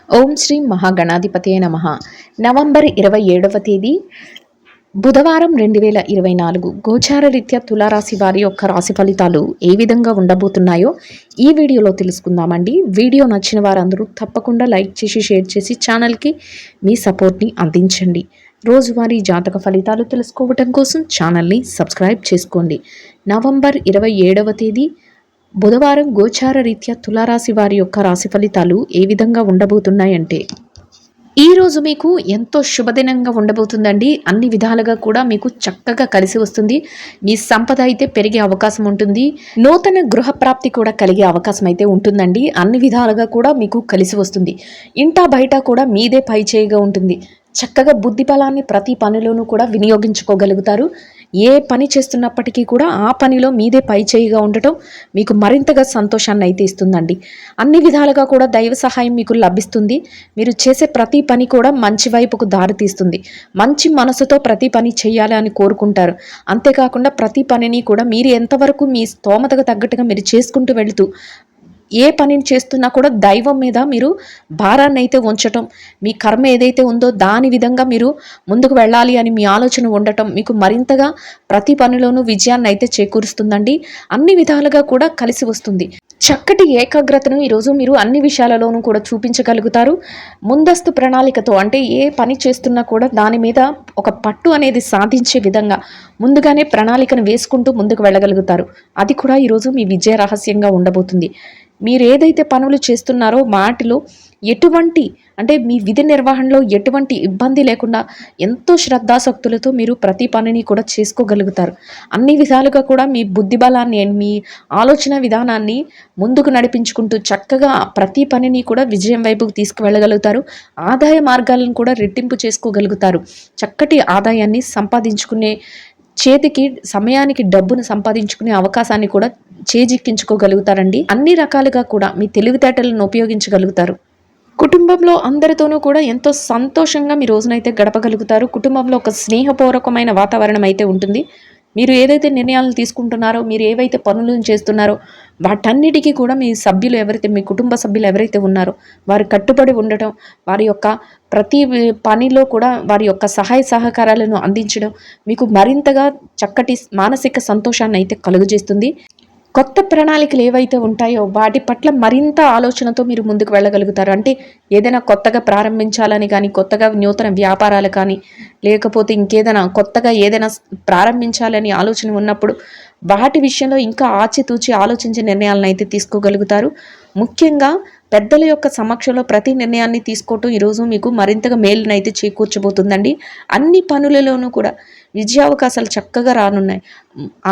ఓం శ్రీ మహాగణాధిపతయే నమః. నవంబర్ 27వ తేదీ బుధవారం 2024 గోచార రీత్యా తులారాశి వారి యొక్క రాశి ఫలితాలు ఏ విధంగా ఉండబోతున్నాయో ఈ వీడియోలో తెలుసుకుందామండి. వీడియో నచ్చిన వారందరూ తప్పకుండా లైక్ చేసి షేర్ చేసి ఛానల్కి మీ సపోర్ట్ని అందించండి. రోజువారీ జాతక ఫలితాలు తెలుసుకోవటం కోసం ఛానల్ని సబ్స్క్రైబ్ చేసుకోండి. నవంబర్ 27వ తేదీ బుధవారం గోచార రీత్యా తులారాశి వారి యొక్క రాశి ఫలితాలు ఏ విధంగా ఉండబోతున్నాయంటే, ఈరోజు మీకు ఎంతో శుభదినంగా ఉండబోతుందండి. అన్ని విధాలుగా కూడా మీకు చక్కగా కలిసి వస్తుంది. మీ సంపద అయితే పెరిగే అవకాశం ఉంటుంది. నూతన గృహ ప్రాప్తి కూడా కలిగే అవకాశం అయితే ఉంటుందండి. అన్ని విధాలుగా కూడా మీకు కలిసి వస్తుంది. ఇంటా బయట కూడా మీదే పై చేయిగా ఉంటుంది. చక్కగా బుద్ధి బలాన్ని ప్రతి పనిలోనూ కూడా వినియోగించుకోగలుగుతారు. ఏ పని చేస్తున్నప్పటికీ కూడా ఆ పనిలో మీదే పై చేయిగా ఉండటం మీకు మరింతగా సంతోషాన్ని అయితే ఇస్తుందండి. అన్ని విధాలుగా కూడా దైవ సహాయం మీకు లభిస్తుంది. మీరు చేసే ప్రతి పని కూడా మంచి వైపుకు దారితీస్తుంది. మంచి మనసుతో ప్రతి పని చేయాలి అని కోరుకుంటారు. అంతేకాకుండా ప్రతి పనిని కూడా మీరు ఎంతవరకు మీ స్తోమతకు తగ్గట్టుగా మీరు చేసుకుంటూ వెళుతూ ఏ పనిని చేస్తున్నా కూడా దైవం మీద మీరు భారాన్ని అయితే ఉంచటం, మీ కర్మ ఏదైతే ఉందో దాని విధంగా మీరు ముందుకు వెళ్ళాలి అని మీ ఆలోచన ఉండటం మీకు మరింతగా ప్రతి పనిలోనూ విజయాన్ని అయితే చేకూరుస్తుందండి. అన్ని విధాలుగా కూడా కలిసి వస్తుంది. చక్కటి ఏకాగ్రతను ఈరోజు మీరు అన్ని విషయాలలోనూ కూడా చూపించగలుగుతారు. ముందస్తు ప్రణాళికతో అంటే ఏ పని చేస్తున్నా కూడా దాని మీద ఒక పట్టు అనేది సాధించే విధంగా ముందుగానే ప్రణాళికను వేసుకుంటూ ముందుకు వెళ్ళగలుగుతారు. అది కూడా ఈరోజు మీ విజయ రహస్యంగా ఉండబోతుంది. మీరు ఏదైతే పనులు చేస్తున్నారో వాటిలో ఎటువంటి అంటే మీ విధి నిర్వహణలో ఎటువంటి ఇబ్బంది లేకుండా ఎంతో శ్రద్ధాశక్తులతో మీరు ప్రతి పనిని కూడా చేసుకోగలుగుతారు. అన్ని విధాలుగా కూడా మీ బుద్ధి బలాన్ని మీ ఆలోచన విధానాన్ని ముందుకు నడిపించుకుంటూ చక్కగా ప్రతి పనిని కూడా విజయం వైపుకు తీసుకువెళ్ళగలుగుతారు. ఆదాయ మార్గాలను కూడా రెట్టింపు చేసుకోగలుగుతారు. చక్కటి ఆదాయాన్ని సంపాదించుకునే చేతికి సమయానికి డబ్బును సంపాదించుకునే అవకాశాన్ని కూడా చేజిక్కించుకోగలుగుతారండి. అన్ని రకాలుగా కూడా మీ తెలివితేటలను ఉపయోగించగలుగుతారు. కుటుంబంలో అందరితోనూ కూడా ఎంతో సంతోషంగా మీ రోజునైతే గడపగలుగుతారు. కుటుంబంలో ఒక స్నేహపూర్వకమైన వాతావరణం అయితే ఉంటుంది. మీరు ఏదైతే నిర్ణయాలను తీసుకుంటున్నారో, మీరు ఏవైతే పనులను చేస్తున్నారో వాటన్నిటికీ కూడా మీ సభ్యులు ఎవరైతే మీ కుటుంబ సభ్యులు ఎవరైతే ఉన్నారో వారు కట్టుబడి ఉండటం, వారి యొక్క ప్రతి పనిలో కూడా వారి యొక్క సహాయ సహకారాలను అందించడం మీకు మరింతగా చక్కటి మానసిక సంతోషాన్ని అయితే కలుగజేస్తుంది. కొత్త ప్రణాళికలు ఏవైతే ఉంటాయో వాటి పట్ల మరింత ఆలోచనతో మీరు ముందుకు వెళ్ళగలుగుతారు. అంటే ఏదైనా కొత్తగా ప్రారంభించాలని కానీ, కొత్తగా నూతన వ్యాపారాలు కానీ, లేకపోతే ఇంకేదైనా కొత్తగా ఏదైనా ప్రారంభించాలని ఆలోచన ఉన్నప్పుడు వాటి విషయంలో ఇంకా ఆచితూచి ఆలోచించే నిర్ణయాలను అయితే తీసుకోగలుగుతారు. ముఖ్యంగా పెద్దల యొక్క సమక్షంలో ప్రతి నిర్ణయాన్ని తీసుకోవటం ఈరోజు మీకు మరింతగా మేలునైతే చేకూర్చబోతుందండి. అన్ని పనులలోనూ కూడా విజయావకాశాలు చక్కగా రానున్నాయి.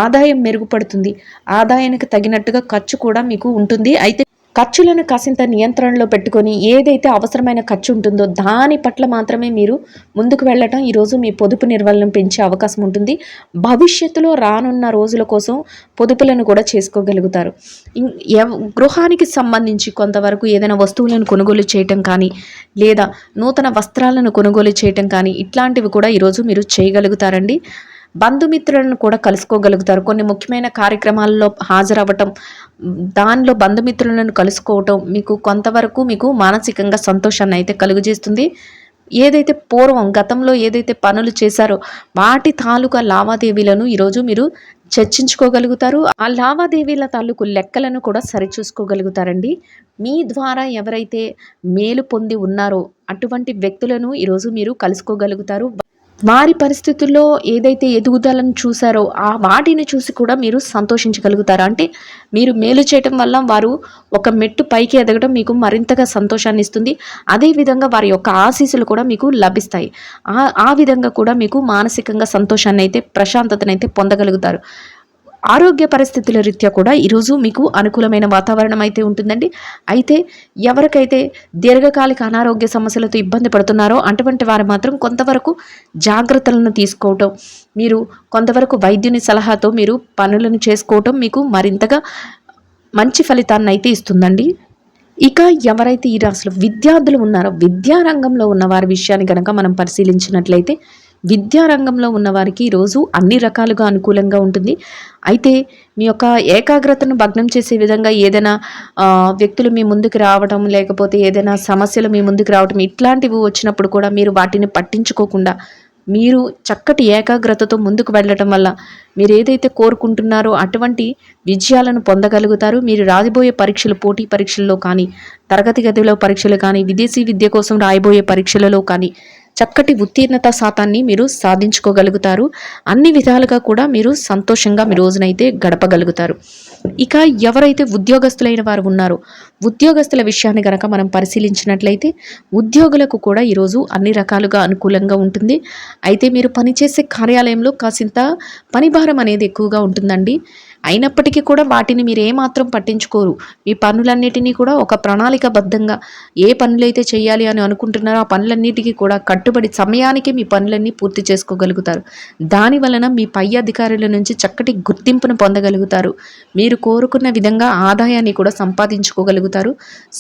ఆదాయం మెరుగుపడుతుంది. ఆదాయానికి తగినట్టుగా ఖర్చు కూడా మీకు ఉంటుంది. అయితే ఖర్చులను కాసింత నియంత్రణలో పెట్టుకొని ఏదైతే అవసరమైన ఖర్చు ఉంటుందో దాని పట్ల మాత్రమే మీరు ముందుకు వెళ్ళటం ఈరోజు మీ పొదుపు నిర్వహణను పెంచే అవకాశం ఉంటుంది. భవిష్యత్తులో రానున్న రోజుల కోసం పొదుపులను కూడా చేసుకోగలుగుతారు. గృహానికి సంబంధించి కొంతవరకు ఏదైనా వస్తువులను కొనుగోలు చేయటం కానీ, లేదా నూతన వస్త్రాలను కొనుగోలు చేయటం కానీ ఇట్లాంటివి కూడా ఈరోజు మీరు చేయగలుగుతారండి. బంధుమిత్రులను కూడా కలుసుకోగలుగుతారు. కొన్ని ముఖ్యమైన కార్యక్రమాల్లో హాజరవ్వటం, దానిలో బంధుమిత్రులను కలుసుకోవటం మీకు కొంతవరకు మీకు మానసికంగా సంతోషాన్ని అయితే కలుగజేస్తుంది. ఏదైతే పూర్వం గతంలో ఏదైతే పనులు చేశారో వాటి తాలూకా లావాదేవీలను ఈరోజు మీరు చర్చించుకోగలుగుతారు. ఆ లావాదేవీల తాలూకు లెక్కలను కూడా సరిచూసుకోగలుగుతారండి. మీ ద్వారా ఎవరైతే మేలు పొంది ఉన్నారో అటువంటి వ్యక్తులను ఈరోజు మీరు కలుసుకోగలుగుతారు. వారి పరిస్థితుల్లో ఏదైతే ఎదుగుదలను చూసారో ఆ వాటిని చూసి కూడా మీరు సంతోషించగలుగుతారు. అంటే మీరు మేలు చేయటం వల్ల వారు ఒక మెట్టు పైకి ఎదగడం మీకు మరింతగా సంతోషాన్ని ఇస్తుంది. అదేవిధంగా వారి యొక్క ఆశీస్సులు కూడా మీకు లభిస్తాయి. ఆ విధంగా కూడా మీకు మానసికంగా సంతోషాన్ని అయితే ప్రశాంతతనైతే పొందగలుగుతారు. ఆరోగ్య పరిస్థితుల రీత్యా కూడా ఈరోజు మీకు అనుకూలమైన వాతావరణం అయితే ఉంటుందండి. అయితే ఎవరికైతే దీర్ఘకాలిక అనారోగ్య సమస్యలతో ఇబ్బంది పడుతున్నారో అటువంటి వారు మాత్రం కొంతవరకు జాగ్రత్తలను తీసుకోవటం, మీరు కొంతవరకు వైద్యుని సలహాతో మీరు పనులను చేసుకోవటం మీకు మరింతగా మంచి ఫలితాన్ని అయితే ఇస్తుందండి. ఇక ఎవరైతే ఈ రాశిలో విద్యార్థులు ఉన్నారో విద్యారంగంలో ఉన్న వారి విషయాన్ని కనుక మనం పరిశీలించినట్లయితే విద్యా రంగంలో ఉన్నవారికి ఈరోజు అన్ని రకాలుగా అనుకూలంగా ఉంటుంది. అయితే మీ యొక్క ఏకాగ్రతను భగ్నం చేసే విధంగా ఏదైనా వ్యక్తులు మీ ముందుకు రావటం, లేకపోతే ఏదైనా సమస్యలు మీ ముందుకు రావటం, ఇట్లాంటివి వచ్చినప్పుడు కూడా మీరు వాటిని పట్టించుకోకుండా మీరు చక్కటి ఏకాగ్రతతో ముందుకు వెళ్ళటం వల్ల మీరు ఏదైతే కోరుకుంటున్నారో అటువంటి విజయాలను పొందగలుగుతారు. మీరు రాబోయే పరీక్షలు, పోటీ పరీక్షల్లో కానీ, తరగతి గదిలో పరీక్షలు కానీ, విదేశీ విద్య కోసం రాయబోయే పరీక్షలలో కానీ చక్కటి ఉత్తీర్ణత శాతాన్ని మీరు సాధించుకోగలుగుతారు. అన్ని విధాలుగా కూడా మీరు సంతోషంగా మీ రోజునైతే గడపగలుగుతారు. ఇక ఎవరైతే ఉద్యోగస్తులైన వారు ఉన్నారో, ఉద్యోగస్తుల విషయాన్ని గనక మనం పరిశీలించినట్లయితే ఉద్యోగులకు కూడా ఈరోజు అన్ని రకాలుగా అనుకూలంగా ఉంటుంది. అయితే మీరు పనిచేసే కార్యాలయంలో కాసింత పనిభారం అనేది ఎక్కువగా ఉంటుందండి. అయినప్పటికీ కూడా వాటిని మీరు ఏమాత్రం పట్టించుకోరు. మీ పనులన్నిటినీ కూడా ఒక ప్రణాళికబద్ధంగా ఏ పనులైతే చేయాలి అని అనుకుంటున్నారో ఆ పనులన్నిటికీ కూడా కట్టుబడి సమయానికి మీ పనులన్నీ పూర్తి చేసుకోగలుగుతారు. దాని వలన మీ పై అధికారుల నుంచి చక్కటి గుర్తింపును పొందగలుగుతారు. మీరు కోరుకున్న విధంగా ఆదాయాన్ని కూడా సంపాదించుకోగలుగుతారు.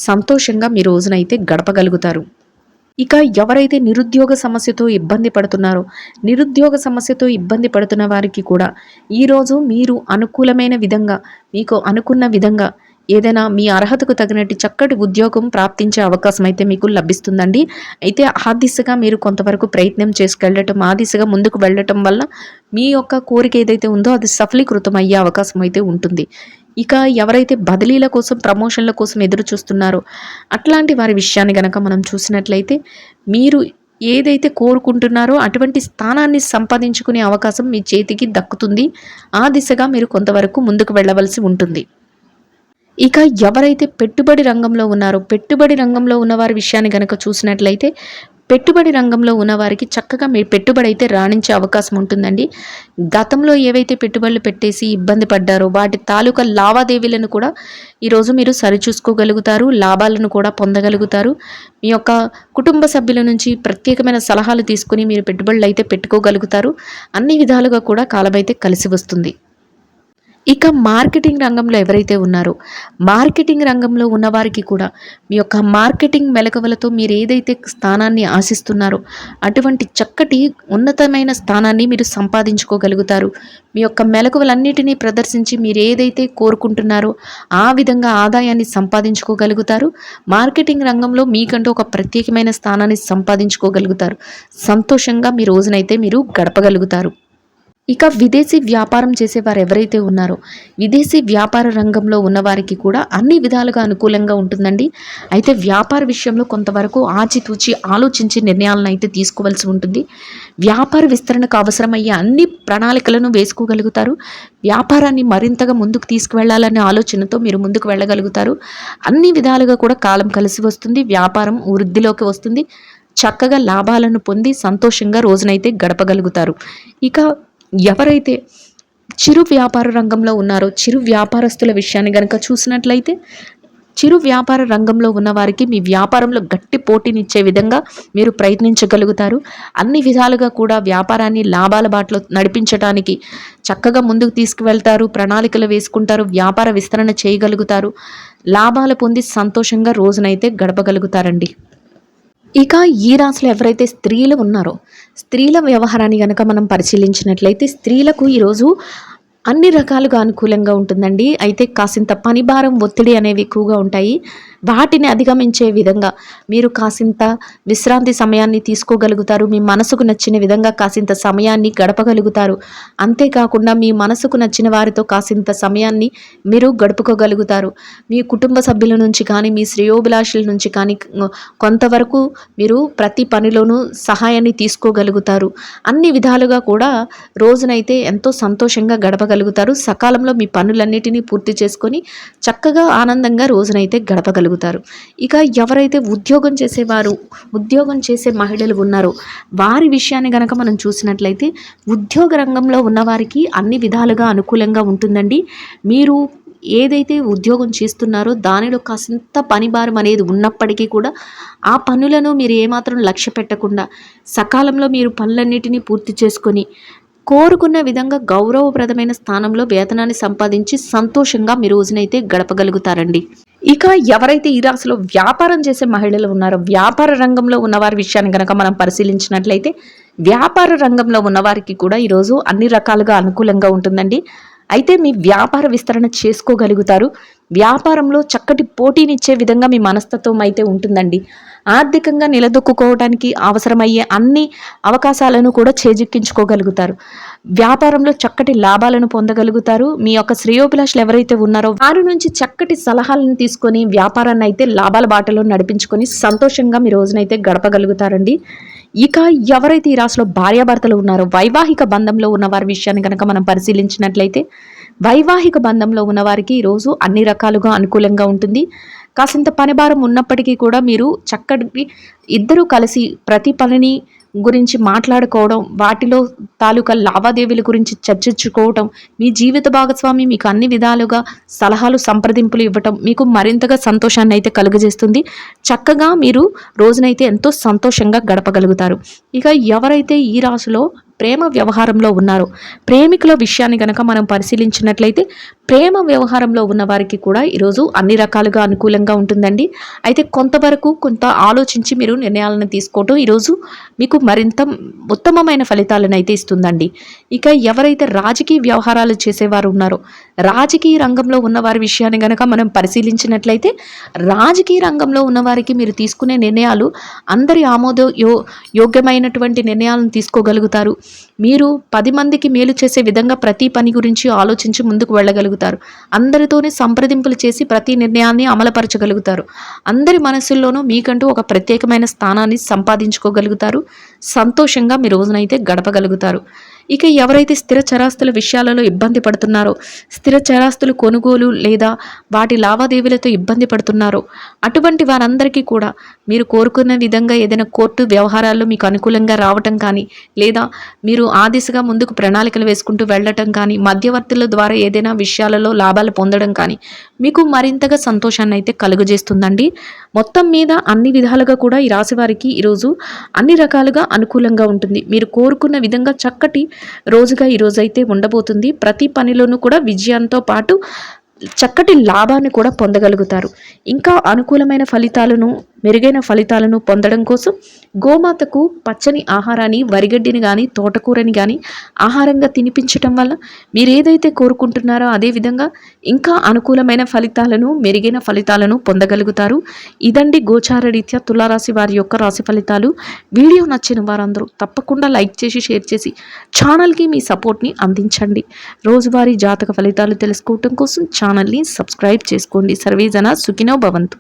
సంతోషంగా మీ రోజునైతే గడపగలుగుతారు. ఇక ఎవరైతే నిరుద్యోగ సమస్యతో ఇబ్బంది పడుతున్నారో, నిరుద్యోగ సమస్యతో ఇబ్బంది పడుతున్న వారికి కూడా ఈరోజు మీరు అనుకూలమైన విధంగా, మీకు అనుకున్న విధంగా ఏదైనా మీ అర్హతకు తగినట్టు చక్కటి ఉద్యోగం ప్రాప్తించే అవకాశం అయితే మీకు లభిస్తుందండి. అయితే ఆ దిశగా మీరు కొంతవరకు ప్రయత్నం చేసుకెళ్ళటం, ఆ దిశగా ముందుకు వెళ్ళటం వల్ల మీ యొక్క కోరిక ఏదైతే ఉందో అది సఫలీకృతం అయ్యే అవకాశం అయితే ఉంటుంది. ఇక ఎవరైతే బదిలీల కోసం, ప్రమోషన్ల కోసం ఎదురు చూస్తున్నారో అట్లాంటి వారి విషయాన్ని గనక మనం చూసినట్లయితే మీరు ఏదైతే కోరుకుంటున్నారో అటువంటి స్థానాన్ని సంపాదించుకునే అవకాశం మీ చేతికి దక్కుతుంది. ఆ దిశగా మీరు కొంతవరకు ముందుకు వెళ్ళవలసి ఉంటుంది. ఇక ఎవరైతే పెట్టుబడి రంగంలో ఉన్నారో, పెట్టుబడి రంగంలో ఉన్నవారి విషయాన్ని గనక చూసినట్లయితే పెట్టుబడి రంగంలో ఉన్నవారికి చక్కగా మీ పెట్టుబడి అయితే రాణించే అవకాశం ఉంటుందండి. గతంలో ఏవైతే పెట్టుబడులు పెట్టేసి ఇబ్బంది పడ్డారో వాటి తాలూకా లావాదేవీలను కూడా ఈరోజు మీరు సరిచూసుకోగలుగుతారు. లాభాలను కూడా పొందగలుగుతారు. మీ యొక్క కుటుంబ సభ్యుల నుంచి ప్రత్యేకమైన సలహాలు తీసుకుని మీరు పెట్టుబడులు అయితే పెట్టుకోగలుగుతారు. అన్ని విధాలుగా కూడా కాలమైతే కలిసి వస్తుంది. ఇక మార్కెటింగ్ రంగంలో ఎవరైతే ఉన్నారో, మార్కెటింగ్ రంగంలో ఉన్నవారికి కూడా మీ యొక్క మార్కెటింగ్ మెలకువలతో మీరు ఏదైతే స్థానాన్ని ఆశిస్తున్నారో అటువంటి చక్కటి ఉన్నతమైన స్థానాన్ని మీరు సంపాదించుకోగలుగుతారు. మీ యొక్క మెలకువలన్నిటినీ ప్రదర్శించి మీరు ఏదైతే కోరుకుంటున్నారో ఆ విధంగా ఆదాయాన్ని సంపాదించుకోగలుగుతారు. మార్కెటింగ్ రంగంలో మీకంటూ ఒక ప్రత్యేకమైన స్థానాన్ని సంపాదించుకోగలుగుతారు. సంతోషంగా మీ రోజునైతే మీరు గడపగలుగుతారు. ఇక విదేశీ వ్యాపారం చేసేవారు ఎవరైతే ఉన్నారో, విదేశీ వ్యాపార రంగంలో ఉన్నవారికి కూడా అన్ని విధాలుగా అనుకూలంగా ఉంటుందండి. అయితే వ్యాపార విషయంలో కొంతవరకు ఆచితూచి ఆలోచించి నిర్ణయాలను అయితే తీసుకోవాల్సి ఉంటుంది. వ్యాపార విస్తరణకు అవసరమయ్యే అన్ని ప్రణాళికలను వేసుకోగలుగుతారు. వ్యాపారాన్ని మరింతగా ముందుకు తీసుకువెళ్లాలనే ఆలోచనతో మీరు ముందుకు వెళ్ళగలుగుతారు. అన్ని విధాలుగా కూడా కాలం కలిసి వస్తుంది. వ్యాపారం వృద్ధిలోకి వస్తుంది. చక్కగా లాభాలను పొంది సంతోషంగా రోజునైతే గడపగలుగుతారు. ఇక ఎవరైతే చిరు వ్యాపార రంగంలో ఉన్నారో, చిరు వ్యాపారస్తుల విషయాన్ని గనక చూసినట్లయితే చిరు వ్యాపార రంగంలో ఉన్నవారికి మీ వ్యాపారంలో గట్టి పోటీనిచ్చే విధంగా మీరు ప్రయత్నించగలుగుతారు. అన్ని విధాలుగా కూడా వ్యాపారాన్ని లాభాల బాటలో నడిపించడానికి చక్కగా ముందుకు తీసుకువెళ్తారు. ప్రణాళికలు వేసుకుంటారు. వ్యాపార విస్తరణ చేయగలుగుతారు. లాభాలు పొంది సంతోషంగా రోజునైతే గడపగలుగుతారండి. ఇక ఈ రాశిలో ఎవరైతే స్త్రీలు ఉన్నారో, స్త్రీల వ్యవహారాన్ని గనక మనం పరిశీలించినట్లయితే స్త్రీలకు ఈరోజు అన్ని రకాలుగా అనుకూలంగా ఉంటుందండి. అయితే కాసింత పనిభారం, ఒత్తిడి అనేవి ఎక్కువగా ఉంటాయి. వాటిని అధిగమించే విధంగా మీరు కాసింత విశ్రాంతి సమయాన్ని తీసుకోగలుగుతారు. మీ మనసుకు నచ్చిన విధంగా కాసింత సమయాన్ని గడపగలుగుతారు. అంతేకాకుండా మీ మనసుకు నచ్చిన వారితో కాసింత సమయాన్ని మీరు గడుపుకోగలుగుతారు. మీ కుటుంబ సభ్యుల నుంచి కానీ, మీ శ్రేయోభిలాషుల నుంచి కానీ కొంతవరకు మీరు ప్రతి పనిలోనూ సహాయాన్ని తీసుకోగలుగుతారు. అన్ని విధాలుగా కూడా రోజునైతే ఎంతో సంతోషంగా గడపగలుగుతారు. సకాలంలో మీ పనులన్నిటినీ పూర్తి చేసుకొని చక్కగా ఆనందంగా రోజునైతే గడపగలుగుతారు. ఇక ఎవరైతే ఉద్యోగం చేసే మహిళలు ఉన్నారో వారి విషయాన్ని గనక మనం చూసినట్లయితే ఉద్యోగ రంగంలో ఉన్నవారికి అన్ని విధాలుగా అనుకూలంగా ఉంటుందండి. మీరు ఏదైతే ఉద్యోగం చేస్తున్నారో దానిలో కాసింత పనిభారం అనేది ఉన్నప్పటికీ కూడా ఆ పనులను మీరు ఏమాత్రం లక్ష్య పెట్టకుండా సకాలంలో మీరు పనులన్నిటినీ పూర్తి చేసుకొని కోరుకున్న విధంగా గౌరవప్రదమైన స్థానంలో వేతనాన్ని సంపాదించి సంతోషంగా మీ రోజునైతే గడపగలుగుతారండి. ఇక ఎవరైతే ఈ రాశిలో వ్యాపారం చేసే మహిళలు ఉన్నారో, వ్యాపార రంగంలో ఉన్నవారి విషయాన్ని గనక మనం పరిశీలించినట్లయితే, వ్యాపార రంగంలో ఉన్నవారికి కూడా ఈరోజు అన్ని రకాలుగా అనుకూలంగా ఉంటుందండి. అయితే మీ వ్యాపార విస్తరణ చేసుకోగలుగుతారు. వ్యాపారంలో చక్కటి పోటీనిచ్చే విధంగా మీ మనస్తత్వం అయితే ఉంటుందండి. ఆర్థికంగా నిలదొక్కుకోవడానికి అవసరమయ్యే అన్ని అవకాశాలను కూడా చేజిక్కించుకోగలుగుతారు. వ్యాపారంలో చక్కటి లాభాలను పొందగలుగుతారు. మీ యొక్క శ్రేయోభిలాషులు ఎవరైతే ఉన్నారో వారి నుంచి చక్కటి సలహాలను తీసుకొని వ్యాపారాన్ని అయితే లాభాల బాటలో నడిపించుకొని సంతోషంగా మీ రోజునైతే గడపగలుగుతారండి. ఇక ఎవరైతే ఈ రాశిలో భార్యాభర్తలు ఉన్నారో, వైవాహిక బంధంలో ఉన్న వారి విషయాన్ని కనుక మనం పరిశీలించినట్లయితే, వైవాహిక బంధంలో ఉన్నవారికి ఈరోజు అన్ని రకాలుగా అనుకూలంగా ఉంటుంది. కాసింత పనిభారం ఉన్నప్పటికీ కూడా మీరు చక్కటి ఇద్దరూ కలిసి ప్రతి పనిని గురించి మాట్లాడుకోవడం, వాటిలో తాలూకా లావాదేవీల గురించి చర్చించుకోవటం, మీ జీవిత భాగస్వామి మీకు అన్ని విధాలుగా సలహాలు సంప్రదింపులు ఇవ్వటం మీకు మరింతగా సంతోషాన్ని అయితే కలుగజేస్తుంది. చక్కగా మీరు రోజునైతే ఎంతో సంతోషంగా గడపగలుగుతారు. ఇక ఎవరైతే ఈ రాశిలో ప్రేమ వ్యవహారంలో ఉన్నారో, ప్రేమికుల విషయాన్ని కనుక మనం పరిశీలించినట్లయితే, ప్రేమ వ్యవహారంలో ఉన్న వారికి కూడా ఈరోజు అన్ని రకాలుగా అనుకూలంగా ఉంటుందండి. అయితే కొంత ఆలోచించి మీరు నిర్ణయాలను తీసుకోవటం ఈరోజు మీకు మరింత ఉత్తమమైన ఫలితాలను అయితే ఇస్తుందండి. ఇక ఎవరైతే రాజకీయ వ్యవహారాలు చేసేవారు ఉన్నారో, రాజకీయ రంగంలో ఉన్నవారి విషయాన్ని కనుక మనం పరిశీలించినట్లయితే, రాజకీయ రంగంలో ఉన్నవారికి మీరు తీసుకునే నిర్ణయాలు అందరి యోగ్యమైనటువంటి నిర్ణయాలను తీసుకోగలుగుతారు. మీరు 10 మందికి మేలు చేసే విధంగా ప్రతి పని గురించి ఆలోచించి ముందుకు వెళ్ళగలుగుతారు. అందరితోనే సంప్రదింపులు చేసి ప్రతి నిర్ణయాన్ని అమలుపరచగలుగుతారు. అందరి మనసుల్లోనూ మీకంటూ ఒక ప్రత్యేకమైన స్థానాన్ని సంపాదించుకోగలుగుతారు. సంతోషంగా మీ రోజునైతే గడపగలుగుతారు. ఇక ఎవరైతే స్థిర చరాస్తుల విషయాలలో ఇబ్బంది పడుతున్నారో, స్థిర చరాస్తులు కొనుగోలు లేదా వాటి లావాదేవీలతో ఇబ్బంది పడుతున్నారో, అటువంటి వారందరికీ కూడా మీరు కోరుకున్న విధంగా ఏదైనా కోర్టు వ్యవహారాల్లో మీకు అనుకూలంగా రావటం కానీ, లేదా మీరు ఆ దిశగా ముందుకు ప్రణాళికలు వేసుకుంటూ వెళ్ళటం కానీ, మధ్యవర్తుల ద్వారా ఏదైనా విషయాలలో లాభాలు పొందడం కానీ మీకు మరింతగా సంతోషాన్ని అయితే కలుగజేస్తుందండి. మొత్తం మీద అన్ని విధాలుగా కూడా ఈ రాశి వారికి ఈరోజు అన్ని రకాలుగా అనుకూలంగా ఉంటుంది. మీరు కోరుకున్న విధంగా చక్కటి రోజుగా ఈరోజైతే ఉండబోతుంది. ప్రతి పనిలోనూ కూడా విజయంతో పాటు చక్కటి లాభాన్ని కూడా పొందగలుగుతారు. ఇంకా అనుకూలమైన ఫలితాలను, మెరుగైన ఫలితాలను పొందడం కోసం గోమాతకు పచ్చని ఆహారాన్ని, వరిగడ్డిని కానీ, తోటకూరని కానీ ఆహారంగా తినిపించటం వల్ల మీరు ఏదైతే కోరుకుంటున్నారో అదేవిధంగా ఇంకా అనుకూలమైన ఫలితాలను, మెరుగైన ఫలితాలను పొందగలుగుతారు. ఇదండి గోచార రీత్యా తులారాశి వారి యొక్క రాశి ఫలితాలు. వీడియో నచ్చిన వారందరూ తప్పకుండా లైక్ చేసి, షేర్ చేసి ఛానల్కి మీ సపోర్ట్ని అందించండి. రోజువారీ జాతక ఫలితాలు తెలుసుకోవటం కోసం ఛానల్ని సబ్స్క్రైబ్ చేసుకోండి. సర్వేజన సుఖినో భవంతు.